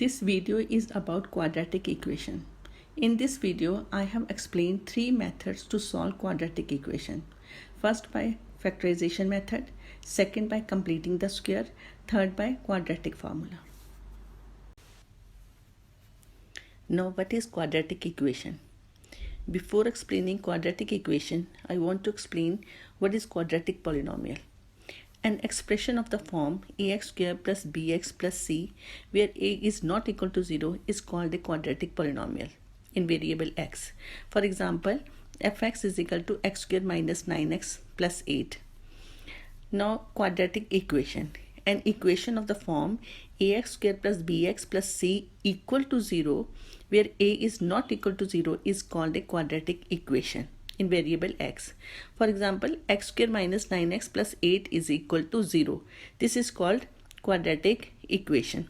This video is about quadratic equation. In this video, I have explained three methods to solve quadratic equation. First by factorization method, second by completing the square, third by quadratic formula. Now what is quadratic equation? Before explaining quadratic equation, I want to explain what is quadratic polynomial. An expression of the form ax squared plus bx plus c, where a is not equal to 0, is called a quadratic polynomial in variable x. For example, fx is equal to x squared minus 9x plus 8. Now quadratic equation. An equation of the form ax squared plus bx plus c equal to 0, where a is not equal to 0, is called a quadratic equation in variable x. For example, x squared minus 9x plus 8 is equal to 0. This is called quadratic equation.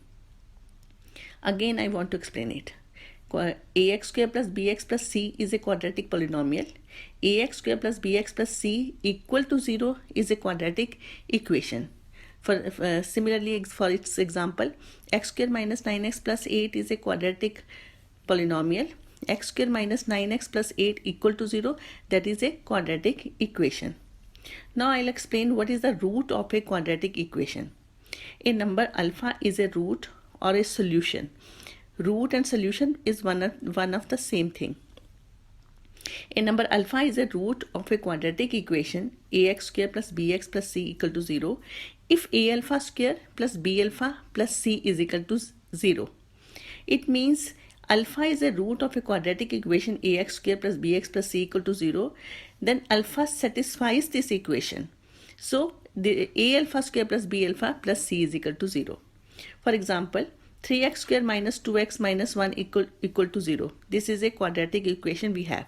Again, I want to explain it. Ax squared plus bx plus c is a quadratic polynomial. Ax squared plus bx plus c equal to 0 is a quadratic equation. Similarly, for its example, x squared minus 9x plus 8 is a quadratic polynomial. X squared minus 9x plus 8 equal to 0, that is a quadratic equation. Now I'll explain what is the root of a quadratic equation. A number alpha is a root or a solution. Root and solution is one of the same thing. A number alpha is a root of a quadratic equation ax squared plus bx plus c equal to 0 if a alpha squared plus b alpha plus c is equal to 0. It means alpha is a root of a quadratic equation ax squared plus bx plus c equal to 0, then alpha satisfies this equation. So the a alpha squared plus b alpha plus c is equal to 0. For example, 3x squared minus 2x minus 1 equal to 0. This is a quadratic equation we have.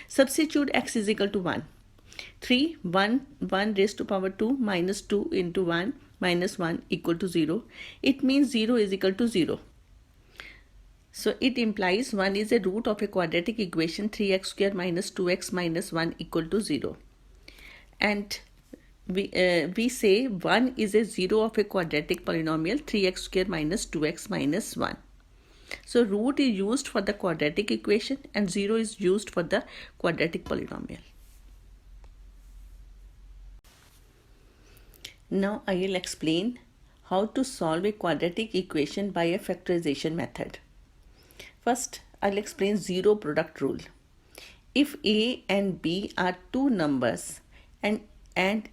Substitute x is equal to 1. 1 raised to power 2 minus 2 into 1 minus 1 equal to 0. It means 0 is equal to 0. So it implies 1 is a root of a quadratic equation 3x squared minus 2x minus 1 equal to 0. And we say 1 is a 0 of a quadratic polynomial 3x squared minus 2x minus 1. So root is used for the quadratic equation and 0 is used for the quadratic polynomial. Now I will explain how to solve a quadratic equation by a factorization method. First, I'll explain zero product rule. If a and b are two numbers and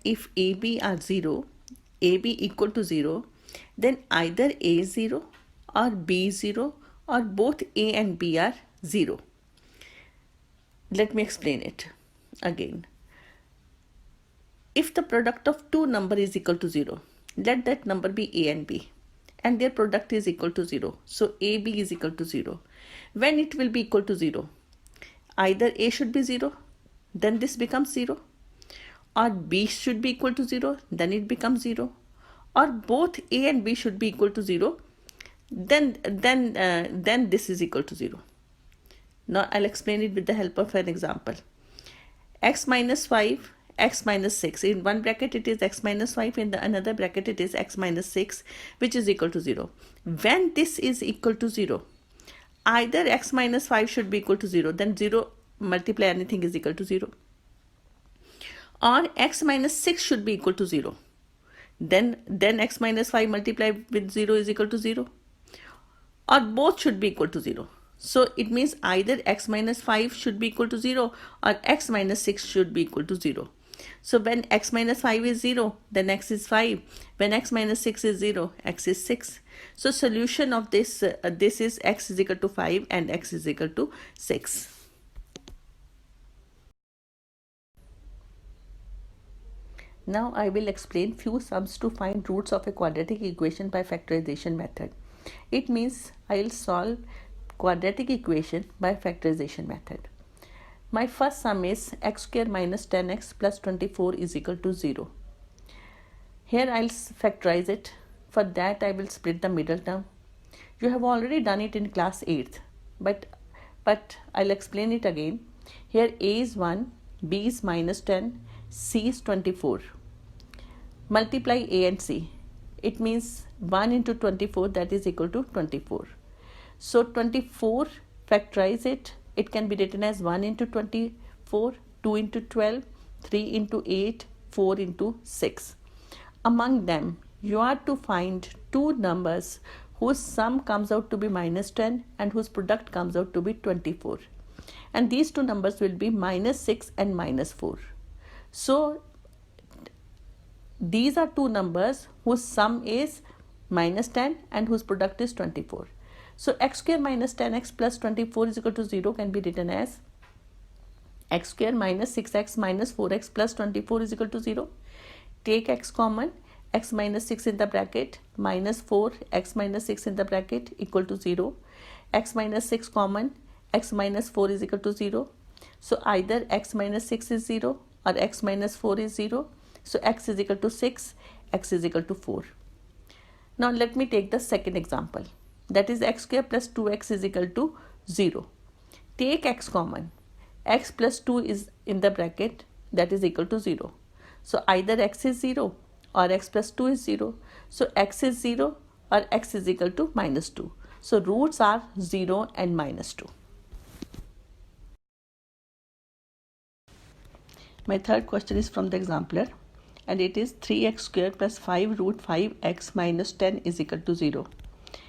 if ab are 0, ab equal to 0, then either a is 0 or b is 0 or both a and b are 0. Let me explain it again. If the product of two numbers is equal to 0, let that number be a and b, and their product is equal to 0. So AB is equal to 0. When it will be equal to 0, either A should be 0, then this becomes 0, or B should be equal to 0, then it becomes 0, or both A and B should be equal to 0, then this is equal to 0. Now I'll explain it with the help of an example. X minus 5, x minus 6. In one bracket it is x minus 5, in the another bracket it is x minus 6, which is equal to 0. When this is equal to 0, either x minus 5 should be equal to 0, then 0 multiply anything is equal to 0. Or x minus 6 should be equal to 0. Then x minus 5 multiplied with 0 is equal to 0. Or both should be equal to 0. So it means either x minus 5 should be equal to 0 or x minus 6 should be equal to 0. So when x minus 5 is 0, then x is 5. When x minus 6 is 0, x is 6. So solution of this is x is equal to 5 and x is equal to 6. Now I will explain few sums to find roots of a quadratic equation by factorization method. It means I will solve quadratic equation by factorization method. My first sum is x squared minus 10x plus 24 is equal to 0. Here I'll factorize it. For that I will split the middle term. You have already done it in class 8th, but I'll explain it again. Here a is 1, b is minus 10, c is 24. Multiply a and c. It means 1 into 24, that is equal to 24. So 24, factorize it. It can be written as 1 into 24, 2 into 12, 3 into 8, 4 into 6. Among them, you are to find two numbers whose sum comes out to be minus 10 and whose product comes out to be 24. And these two numbers will be minus 6 and minus 4. So these are two numbers whose sum is minus 10 and whose product is 24. So x square minus 10x plus 24 is equal to 0 can be written as x square minus 6x minus 4x plus 24 is equal to 0. Take x common, x minus 6 in the bracket minus 4 x minus 6 in the bracket equal to 0. X minus 6 common, x minus 4 is equal to 0. So either x minus 6 is 0 or x minus 4 is 0. So x is equal to 6, x is equal to 4. Now let me take the second example. That is x square plus 2x is equal to 0. Take x common. X plus 2 is in the bracket, that is equal to 0. So either x is 0 or x plus 2 is 0. So x is 0 or x is equal to minus 2. So roots are 0 and minus 2. My third question is from the exemplar, and it is 3x square plus 5 root 5x minus 10 is equal to 0.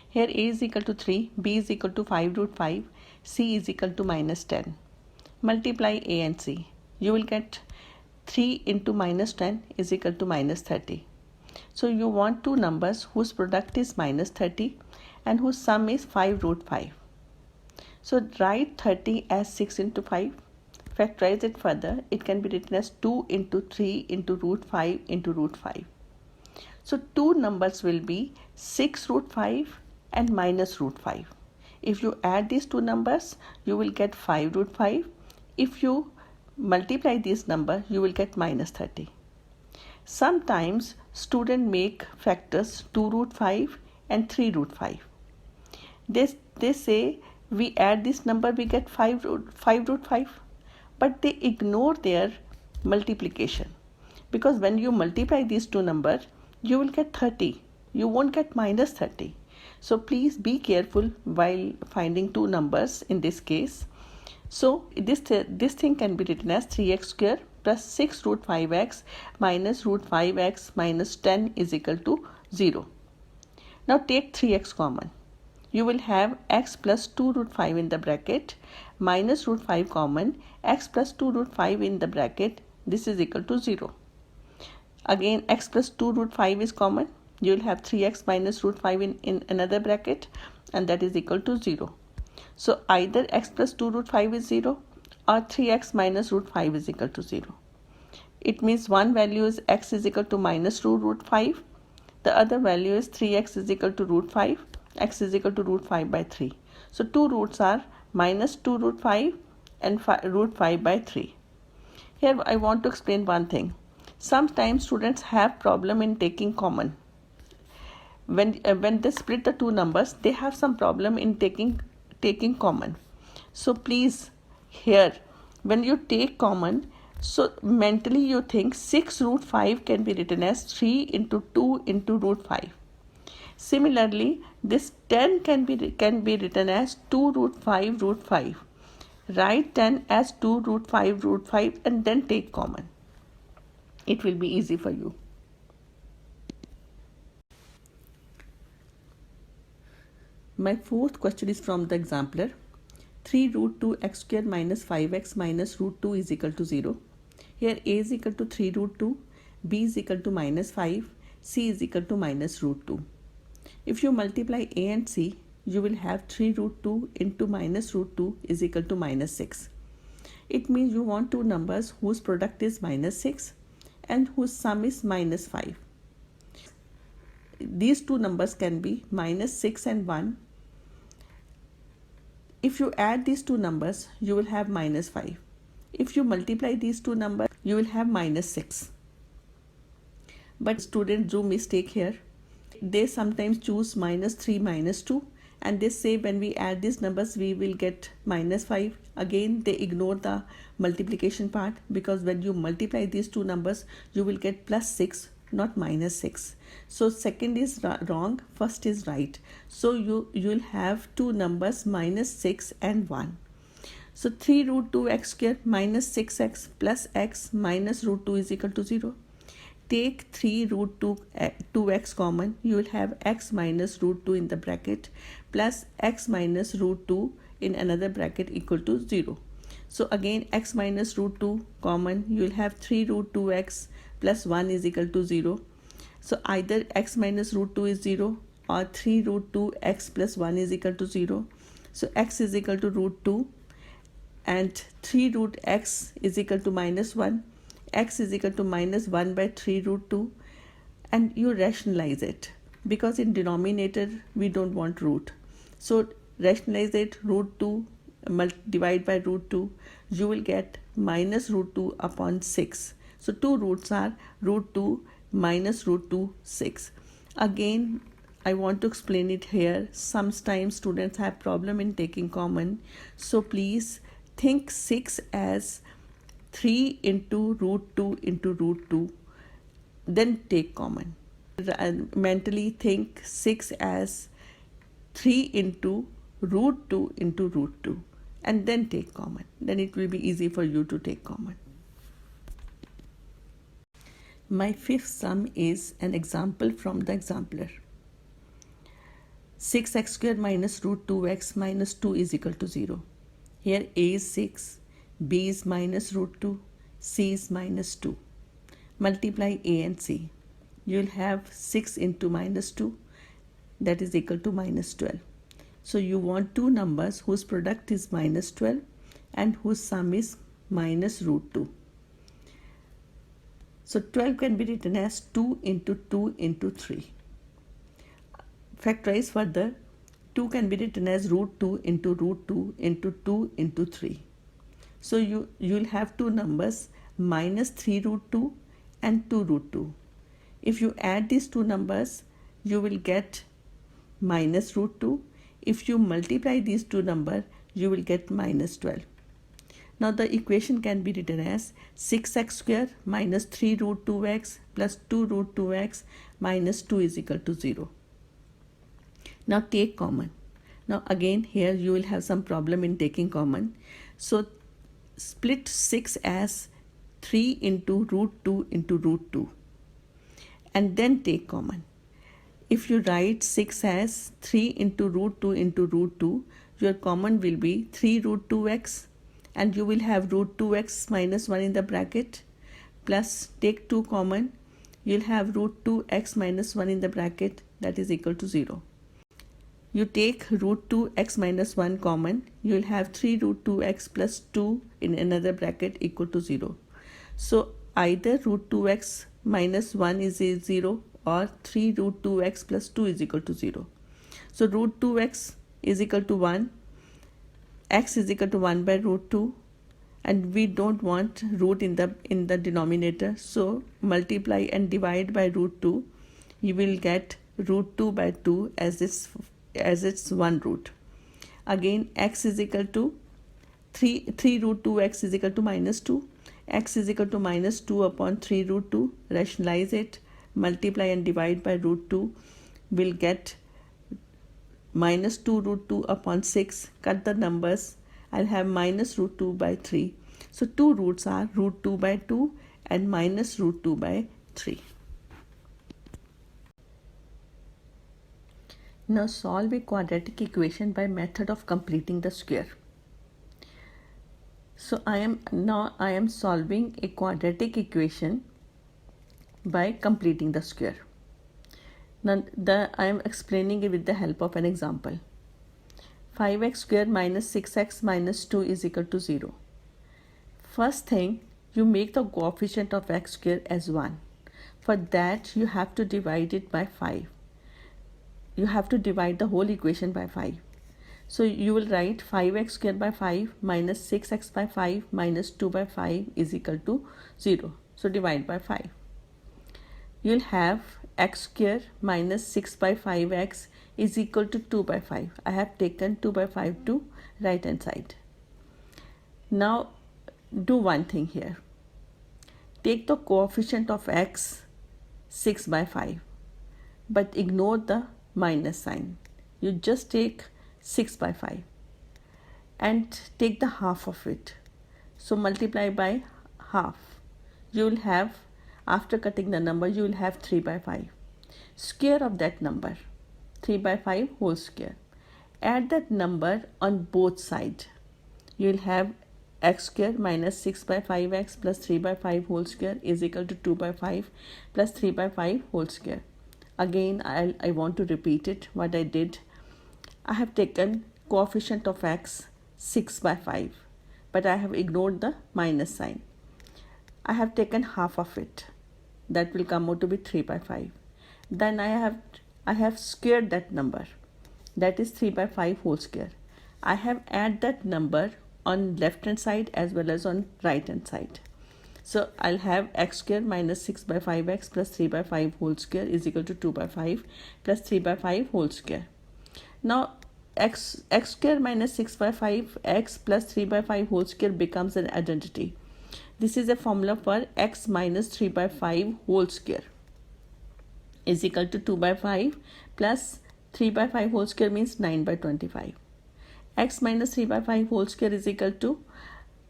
Here a is equal to 3, b is equal to 5 root 5, c is equal to minus 10. Multiply a and c. You will get 3 into minus 10 is equal to minus 30. So you want two numbers whose product is minus 30 and whose sum is 5 root 5. So write 30 as 6 into 5. Factorize it further. It can be written as 2 into 3 into root 5 into root 5. So two numbers will be 6 root 5 and minus root 5. If you add these two numbers, you will get 5 root 5. If you multiply this number, you will get minus 30. Sometimes students make factors 2 root 5 and 3 root 5. They say we add this number, we get 5 root 5. But they ignore their multiplication, because when you multiply these two numbers, you will get 30. You won't get minus 30. So please be careful while finding two numbers in this case. So this thing can be written as 3x square plus 6 root 5x minus root 5x minus 10 is equal to 0. Now take 3x common. You will have x plus 2 root 5 in the bracket minus root 5 common, x plus 2 root 5 in the bracket, this is equal to 0. Again x plus 2 root 5 is common. You will have 3x minus root 5 in another bracket, and that is equal to 0. So either x plus 2 root 5 is 0 or 3x minus root 5 is equal to 0. It means one value is x is equal to minus 2 root 5. The other value is 3x is equal to root 5. X is equal to root 5 by 3. So two roots are minus 2 root 5 and root 5 by 3. Here I want to explain one thing. Sometimes students have problem in taking common. When they split the two numbers, they have some problem in taking common. So please, here when you take common, so mentally you think 6 root 5 can be written as 3 into 2 into root 5. Similarly, this 10 can be written as 2 root 5 root 5. Write 10 as 2 root 5 root 5 and then take common. It will be easy for you. My fourth question is from the exemplar. 3 root 2 x square minus 5x minus root 2 is equal to 0. Here a is equal to 3 root 2, b is equal to minus 5, c is equal to minus root 2. If you multiply a and c, you will have 3 root 2 into minus root 2 is equal to minus 6. It means you want two numbers whose product is minus 6 and whose sum is minus 5. These two numbers can be minus 6 and 1. If you add these two numbers, you will have minus 5. If you multiply these two numbers, you will have minus 6. But students do mistake here. They sometimes choose minus 3 minus 2 and they say when we add these numbers we will get minus 5. Again they ignore the multiplication part, because when you multiply these two numbers you will get plus 6, not minus 6. So second is wrong, first is right. So you'll have two numbers minus 6 and 1. So 3 root 2x square minus 6x plus x minus root 2 is equal to 0. Take 3 root 2x common, you will have x minus root 2 in the bracket plus x minus root 2 in another bracket equal to 0. So again x minus root 2 common, you will have 3 root 2x plus 1 is equal to 0. So either x minus root 2 is 0 or 3 root 2x plus 1 is equal to 0. So x is equal to root 2 and 3 root x is equal to minus 1. X is equal to minus 1 by 3 root 2, and you rationalize it because in denominator we don't want root. So rationalize it, root 2 divide by root 2, you will get minus root 2 upon 6. So two roots are root 2 minus root 2, 6. Again, I want to explain it here. Sometimes students have problem in taking common. So please think 6 as 3 into root 2 into root 2, then take common. Mentally think 6 as 3 into root 2 into root 2 and then take common. Then it will be easy for you to take common. My fifth sum is an example from the exemplar. 6x square minus root 2x minus 2 is equal to 0. Here a is 6, b is minus root 2, c is minus 2. Multiply a and c. You will have 6 into minus 2, that is equal to minus 12. So you want two numbers whose product is minus 12 and whose sum is minus root 2. So 12 can be written as 2 into 2 into 3. Factorize further. 2 can be written as root 2 into root 2 into 2 into 3. So you'll have two numbers minus 3 root 2 and 2 root 2. If you add these two numbers, you will get minus root 2. If you multiply these two numbers, you will get minus 12. Now the equation can be written as 6x square minus 3 root 2x plus 2 root 2x minus 2 is equal to 0. Now take common. Now again here you will have some problem in taking common. So split 6 as 3 into root 2 into root 2 and then take common. If you write 6 as 3 into root 2 into root 2, your common will be 3 root 2x and you will have root 2x minus 1 in the bracket plus take 2 common, you'll have root 2x minus 1 in the bracket, that is equal to 0. You take root 2x minus 1 common, you will have 3 root 2x plus 2 in another bracket equal to 0. So either root 2x minus 1 is 0 or 3 root 2x plus 2 is equal to 0. So root 2x is equal to 1, x is equal to 1 by root 2, and we don't want root in the denominator. So multiply and divide by root 2, you will get root 2 by 2 as its one root. Again x is equal to 3 root 2x is equal to minus 2. X is equal to minus 2 upon 3 root 2. Rationalize it, multiply and divide by root 2, will get minus 2 root 2 upon 6. Cut the numbers, I'll have minus root 2 by 3. So two roots are root 2 by 2 and minus root 2 by 3. Now solve a quadratic equation by method of completing the square. So I am solving a quadratic equation by completing the square. Now I am explaining it with the help of an example. 5x square minus 6x minus 2 is equal to 0. First thing, you make the coefficient of x square as 1. For that you have to divide it by 5. You have to divide the whole equation by 5. So you will write 5x square by 5 minus 6x by 5 minus 2 by 5 is equal to 0. So divide by 5. You'll have x square minus 6 by 5x is equal to 2 by 5. I have taken 2 by 5 to right hand side. Now do one thing here. Take the coefficient of x 6 by 5, but ignore the minus sign. You just take 6 by 5 and take the half of it. So multiply by half. You will have, after cutting the number, you will have 3 by 5. Square of that number, 3 by 5 whole square. Add that number on both sides. You will have x square minus 6 by 5x plus 3 by 5 whole square is equal to 2 by 5 plus 3 by 5 whole square. Again, I want to repeat it, what I did. I have taken coefficient of x 6 by 5, but I have ignored the minus sign. I have taken half of it. That will come out to be 3 by 5. Then I have squared that number. That is 3 by 5 whole square. I have added that number on left hand side as well as on right hand side. So I'll have x square minus 6 by 5x plus 3 by 5 whole square is equal to 2 by 5 plus 3 by 5 whole square. Now x square minus 6 by 5x plus 3 by 5 whole square becomes an identity. This is a formula for x minus 3 by 5 whole square is equal to 2 by 5 plus 3 by 5 whole square means 9 by 25. X minus 3 by 5 whole square is equal to,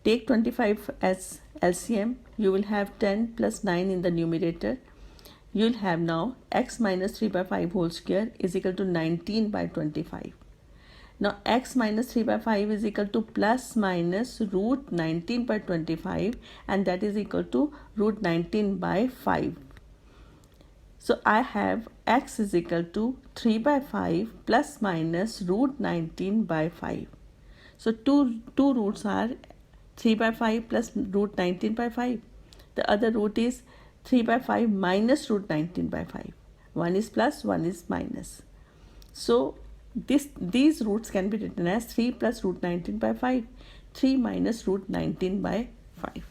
take 25 as LCM, you will have 10 plus 9 in the numerator. You will have now x minus 3 by 5 whole square is equal to 19 by 25. Now x minus 3 by 5 is equal to plus minus root 19 by 25, and that is equal to root 19 by 5. So I have x is equal to 3 by 5 plus minus root 19 by 5. So two roots are 3 by 5 plus root 19 by 5. The other root is 3 by 5 minus root 19 by 5. One is plus, one is minus. So these roots can be written as 3 plus root 19 by 5, 3 minus root 19 by 5.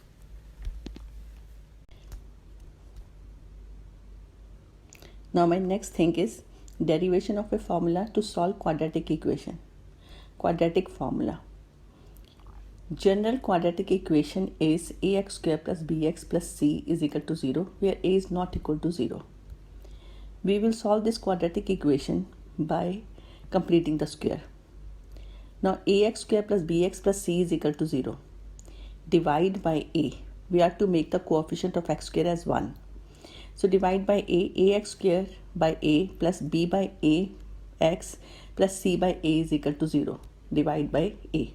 Now my next thing is derivation of a formula to solve quadratic equation. Quadratic formula. General quadratic equation is ax square plus bx plus c is equal to 0, where a is not equal to 0. We will solve this quadratic equation by completing the square. Now ax square plus bx plus c is equal to 0. Divide by a. We have to make the coefficient of x square as 1. So divide by a, ax square by a plus b by a x plus c by a is equal to 0. Divide by a.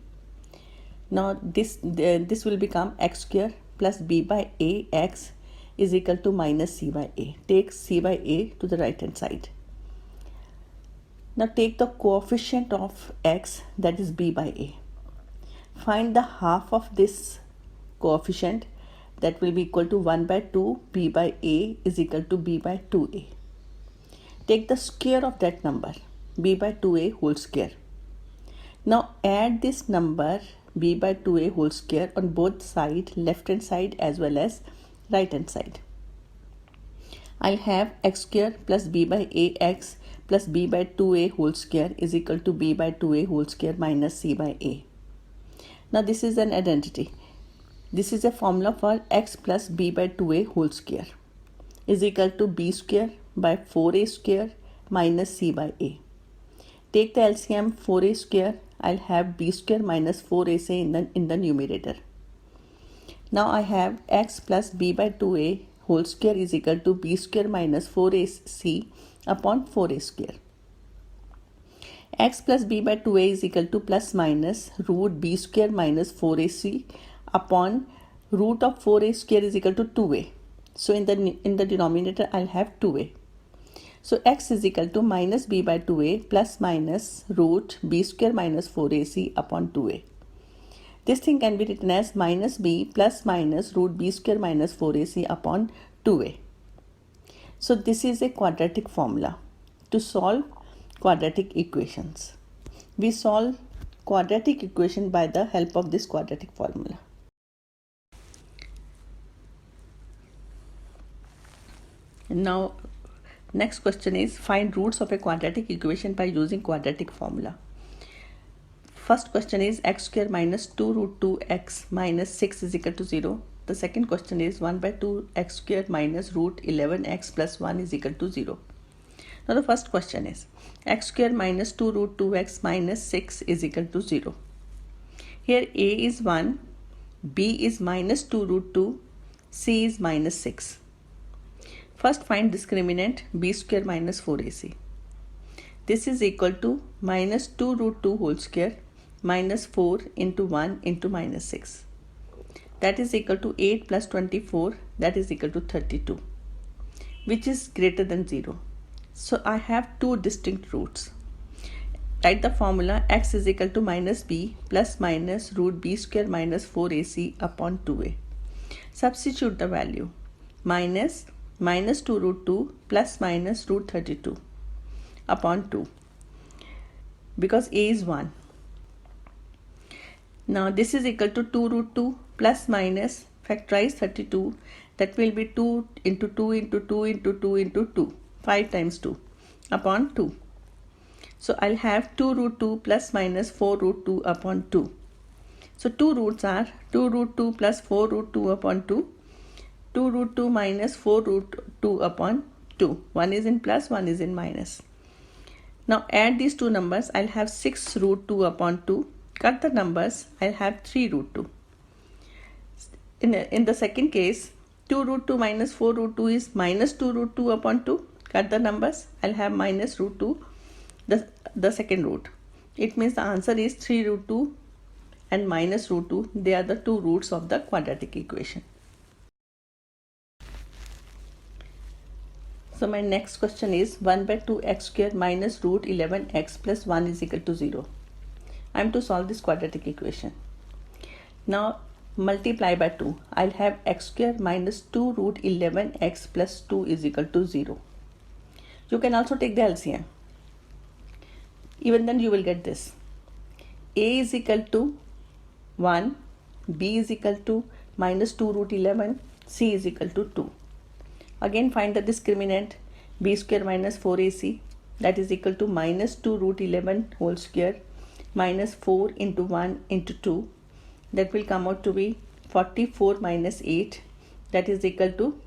Now this will become x square plus b by a x is equal to minus c by a. Take c by a to the right hand side. Now take the coefficient of x, that is b by a. Find the half of this coefficient, that will be equal to 1 by 2 b by a is equal to b by 2a. Take the square of that number, b by 2a whole square. Now add this number b by 2a whole square on both sides, left hand side as well as right hand side. I'll have x square plus b by ax plus b by 2a whole square is equal to b by 2a whole square minus c by a. Now this is an identity. This is a formula for x plus b by 2a whole square is equal to b square by 4a square minus c by a. Take the LCM 4a square. I'll have b square minus 4ac in the numerator. Now I have x plus b by 2a whole square is equal to b square minus 4ac upon 4a square. X plus b by 2a is equal to plus minus root b square minus 4ac upon root of 4a square is equal to 2a. So in the denominator I'll have 2a. So x is equal to minus b by 2a plus minus root b square minus 4ac upon 2a. This thing can be written as minus b plus minus root b square minus 4ac upon 2a. So this is a quadratic formula to solve quadratic equations. We solve quadratic equation by the help of this quadratic formula. Now next question is find roots of a quadratic equation by using quadratic formula. First question is x square minus 2 root 2x minus 6 is equal to 0. The second question is 1 by 2 x square minus root 11x plus 1 is equal to 0. Now the first question is x square minus 2 root 2x minus 6 is equal to 0. Here a is 1, b is minus 2 root 2, c is minus 6. First find discriminant b square minus 4ac. This is equal to minus 2 root 2 whole square minus 4 into 1 into minus 6. That is equal to 8 plus 24, that is equal to 32, which is greater than 0. So I have two distinct roots. Write the formula x is equal to minus b plus minus root b square minus 4ac upon 2a. Substitute the value minus 2 root 2 plus minus root 32 upon 2 because a is 1. Now this is equal to 2 root 2 plus minus factorize 32, that will be 2 into 2 into 2 into 2 into 2, 5 times 2 upon 2. So I'll have 2 root 2 plus minus 4 root 2 upon 2. So two roots are 2 root 2 plus 4 root 2 upon 2, 2 root 2 minus 4 root 2 upon 2. One is in plus, one is in minus. Now add these two numbers. I'll have 6 root 2 upon 2. Cut the numbers. I'll have 3 root 2. In the second case, 2 root 2 minus 4 root 2 is minus 2 root 2 upon 2. Cut the numbers. I'll have minus root 2, the second root. It means the answer is 3 root 2 and minus root 2. They are the two roots of the quadratic equation. So my next question is 1 by 2 x square minus root 11x plus 1 is equal to 0. I am to solve this quadratic equation. Now multiply by 2. I'll have x square minus 2 root 11x plus 2 is equal to 0. You can also take the LCM. Even then you will get this. A is equal to 1, b is equal to minus 2 root 11, c is equal to 2. Again find the discriminant b square minus 4ac, that is equal to minus 2 root 11 whole square minus 4 into 1 into 2. That will come out to be 44 minus 8, that is equal to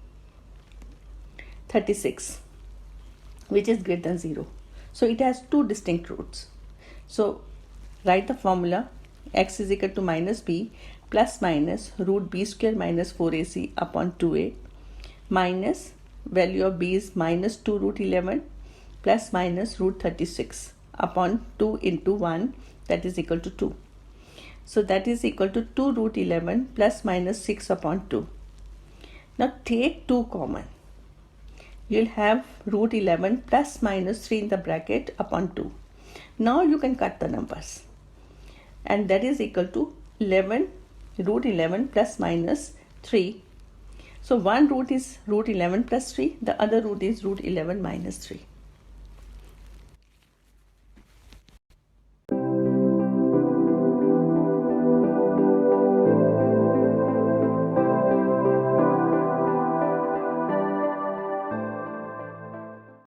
36, which is greater than 0. So it has two distinct roots. So write the formula x is equal to minus b plus minus root b square minus 4ac upon 2a minus value of b is minus 2 root 11 plus minus root 36 upon 2 into 1, that is equal to 2. So that is equal to 2 root 11 plus minus 6 upon 2. Now take 2 common. You'll have root 11 plus minus 3 in the bracket upon 2. Now you can cut the numbers. And that is equal to 11 root 11 plus minus 3. So one root is root 11 plus 3. The other root is root 11 minus 3.